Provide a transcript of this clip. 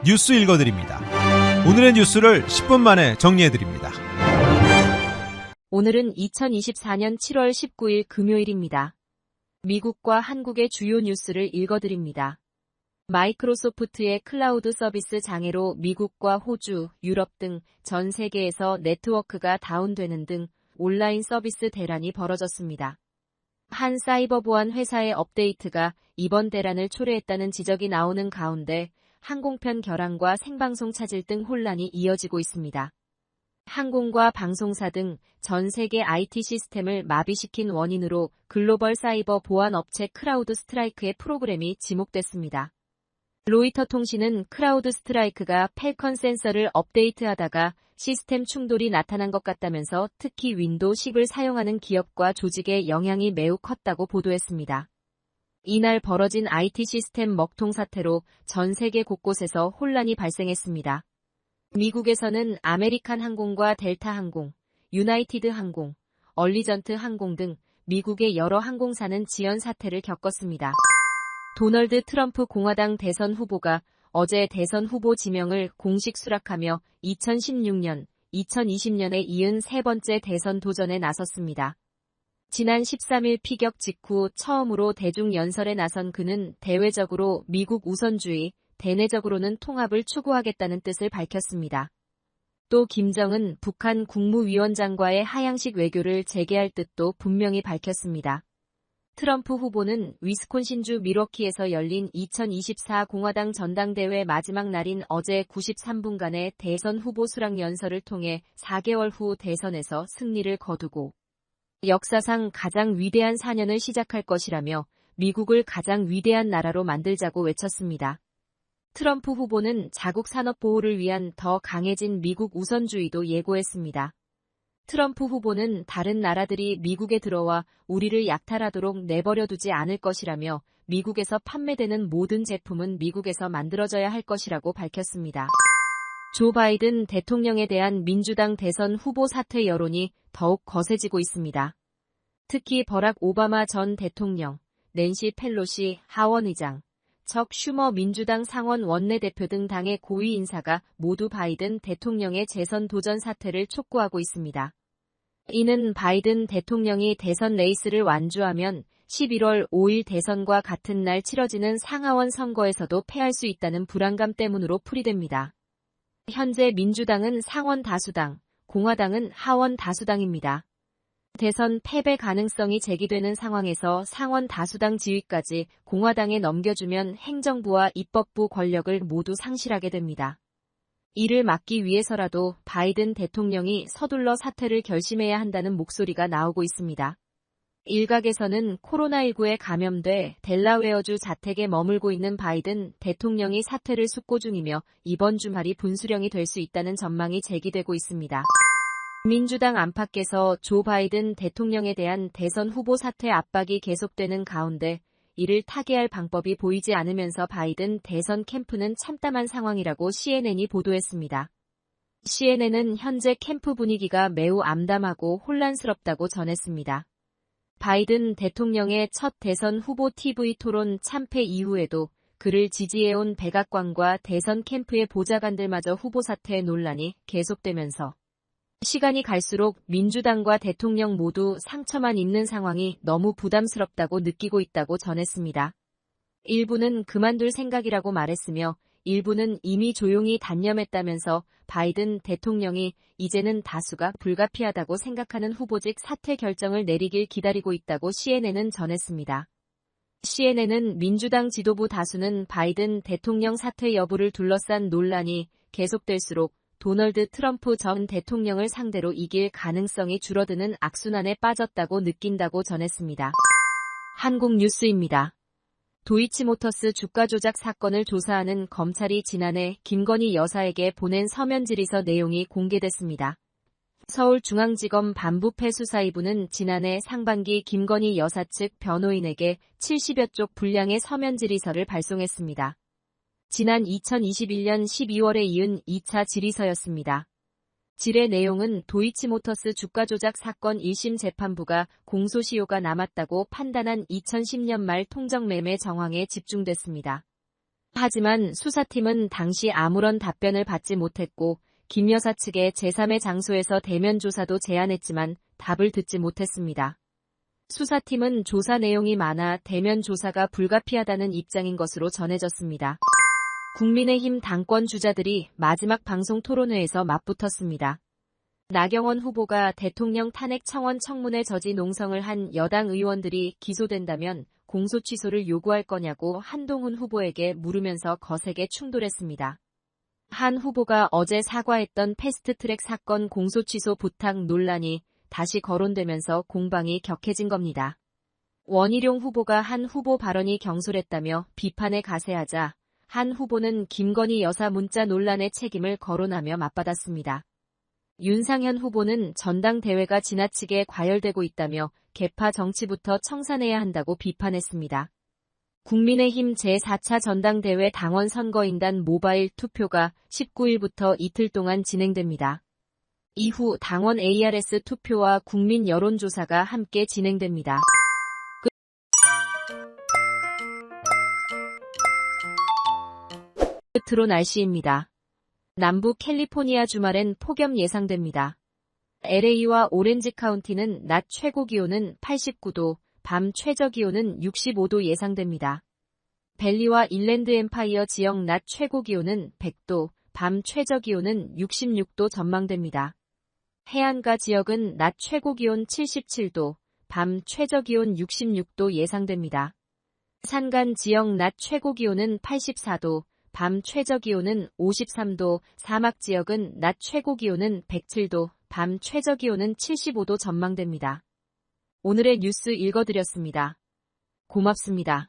뉴스 읽어드립니다. 오늘의 뉴스를 10분 만에 정리해드립니다. 오늘은 2024년 7월 19일 금요일입니다. 미국과 한국의 주요 뉴스를 읽어드립니다. 마이크로소프트의 클라우드 서비스 장애로 미국과 호주, 유럽 등 전 세계에서 네트워크가 다운되는 등 온라인 서비스 대란이 벌어졌습니다. 한 사이버 보안 회사의 업데이트가 이번 대란을 초래했다는 지적이 나오는 가운데 항공편 결항과 생방송 차질 등 혼란이 이어지고 있습니다. 항공과 방송사 등 전 세계 IT 시스템을 마비시킨 원인으로 글로벌 사이버 보안 업체 크라우드 스트라이크의 프로그램이 지목됐습니다. 로이터 통신은 크라우드 스트라이크가 펠컨 센서를 업데이트하다가 시스템 충돌이 나타난 것 같다면서 특히 윈도우 10을 사용하는 기업과 조직에 영향이 매우 컸다고 보도했습니다. 이날 벌어진 IT 시스템 먹통 사태로 전 세계 곳곳에서 혼란이 발생했습니다. 미국에서는 아메리칸 항공과 델타 항공, 유나이티드 항공, 얼리전트 항공 등 미국의 여러 항공사는 지연 사태를 겪었습니다. 도널드 트럼프 공화당 대선 후보가 어제 대선 후보 지명을 공식 수락하며 2016년, 2020년에 이은 세 번째 대선 도전에 나섰습니다. 지난 13일 피격 직후 처음으로 대중연설에 나선 그는 대외적으로 미국 우선주의, 대내적으로는 통합을 추구하겠다는 뜻을 밝혔습니다. 또 김정은 북한 국무위원장과의 하향식 외교를 재개할 뜻도 분명히 밝혔습니다. 트럼프 후보는 위스콘신주 밀워키에서 열린 2024 공화당 전당대회 마지막 날인 어제 93분간의 대선 후보 수락 연설을 통해 4개월 후 대선에서 승리를 거두고 역사상 가장 위대한 4년을 시작할 것이라며 미국을 가장 위대한 나라로 만들자고 외쳤습니다. 트럼프 후보는 자국 산업 보호를 위한 더 강해진 미국 우선주의도 예고했습니다. 트럼프 후보는 다른 나라들이 미국에 들어와 우리를 약탈하도록 내버려 두지 않을 것이라며 미국에서 판매되는 모든 제품은 미국에서 만들어져야 할 것이라고 밝혔습니다. 조 바이든 대통령에 대한 민주당 대선 후보 사퇴 여론이 더욱 거세지고 있습니다. 특히 버락 오바마 전 대통령, 낸시 펠로시 하원 의장, 척 슈머 민주당 상원 원내대표 등 당의 고위 인사가 모두 바이든 대통령의 재선 도전 사퇴를 촉구하고 있습니다. 이는 바이든 대통령이 대선 레이스를 완주하면 11월 5일 대선과 같은 날 치러지는 상하원 선거에서도 패할 수 있다는 불안감 때문으로 풀이됩니다. 현재 민주당은 상원 다수당, 공화당은 하원 다수당입니다. 대선 패배 가능성이 제기되는 상황에서 상원 다수당 지위까지 공화당에 넘겨주면 행정부와 입법부 권력을 모두 상실하게 됩니다. 이를 막기 위해서라도 바이든 대통령이 서둘러 사퇴를 결심해야 한다는 목소리가 나오고 있습니다. 일각에서는 코로나19에 감염돼 델라웨어주 자택에 머물고 있는 바이든 대통령이 사퇴를 숙고 중이며 이번 주말이 분수령이 될 수 있다는 전망이 제기되고 있습니다. 민주당 안팎에서 조 바이든 대통령에 대한 대선 후보 사퇴 압박이 계속되는 가운데 이를 타개할 방법이 보이지 않으면서 바이든 대선 캠프는 참담한 상황이라고 CNN이 보도했습니다. CNN은 현재 캠프 분위기가 매우 암담하고 혼란스럽다고 전했습니다. 바이든 대통령의 첫 대선 후보 TV 토론 참패 이후에도 그를 지지해온 백악관과 대선 캠프의 보좌관들마저 후보 사퇴 논란이 계속되면서 시간이 갈수록 민주당과 대통령 모두 상처만 입는 상황이 너무 부담스럽다고 느끼고 있다고 전했습니다. 일부는 그만둘 생각이라고 말했으며 일부는 이미 조용히 단념했다면서 바이든 대통령이 이제는 다수가 불가피하다고 생각하는 후보직 사퇴 결정을 내리길 기다리고 있다고 CNN은 전했습니다. CNN은 민주당 지도부 다수는 바이든 대통령 사퇴 여부를 둘러싼 논란이 계속될수록 도널드 트럼프 전 대통령을 상대로 이길 가능성이 줄어드는 악순환에 빠졌다고 느낀다고 전했습니다. 한국 뉴스입니다. 도이치모터스 주가 조작 사건을 조사하는 검찰이 지난해 김건희 여사에게 보낸 서면 질의서 내용이 공개됐습니다. 서울중앙지검 반부패수사이부는 지난해 상반기 김건희 여사 측 변호인에게 70여 쪽 분량의 서면 질의서를 발송했습니다. 지난 2021년 12월에 이은 2차 질의서였습니다. 질의 내용은 도이치모터스 주가 조작 사건 1심 재판부가 공소시효가 남았다고 판단한 2010년 말 통정매매 정황에 집중됐습니다. 하지만 수사팀은 당시 아무런 답변을 받지 못했고 김 여사 측에 제3의 장소에서 대면 조사도 제안했지만 답을 듣지 못했습니다. 수사팀은 조사 내용이 많아 대면 조사가 불가피하다는 입장인 것으로 전해졌습니다. 국민의힘 당권 주자들이 마지막 방송 토론회에서 맞붙었습니다. 나경원 후보가 대통령 탄핵 청원 청문회 저지 농성을 한 여당 의원들이 기소된다면 공소 취소를 요구할 거냐고 한동훈 후보에게 물으면서 거세게 충돌했습니다. 한 후보가 어제 사과했던 패스트트랙 사건 공소 취소 부탁 논란이 다시 거론되면서 공방이 격해진 겁니다. 원희룡 후보가 한 후보 발언이 경솔했다며 비판에 가세하자 한 후보는 김건희 여사 문자 논란의 책임을 거론하며 맞받았습니다. 윤상현 후보는 전당대회가 지나치게 과열되고 있다며 계파 정치부터 청산해야 한다고 비판했습니다. 국민의힘 제4차 전당대회 당원 선거인단 모바일 투표가 19일부터 이틀 동안 진행됩니다. 이후 당원 ARS 투표와 국민 여론조사가 함께 진행됩니다. 끝으로 날씨입니다. 남부 캘리포니아 주말엔 폭염 예상됩니다. LA와 오렌지 카운티는 낮 최고 기온은 89도, 밤 최저 기온은 65도 예상됩니다. 벨리와 인랜드 엠파이어 지역 낮 최고 기온은 100도, 밤 최저 기온은 66도 전망됩니다. 해안가 지역은 낮 최고 기온 77도, 밤 최저 기온 66도 예상됩니다. 산간 지역 낮 최고 기온은 84도, 밤 최저 기온은 53도, 사막 지역은 낮 최고 기온은 107도, 밤 최저 기온은 75도 전망됩니다. 오늘의 뉴스 읽어드렸습니다. 고맙습니다.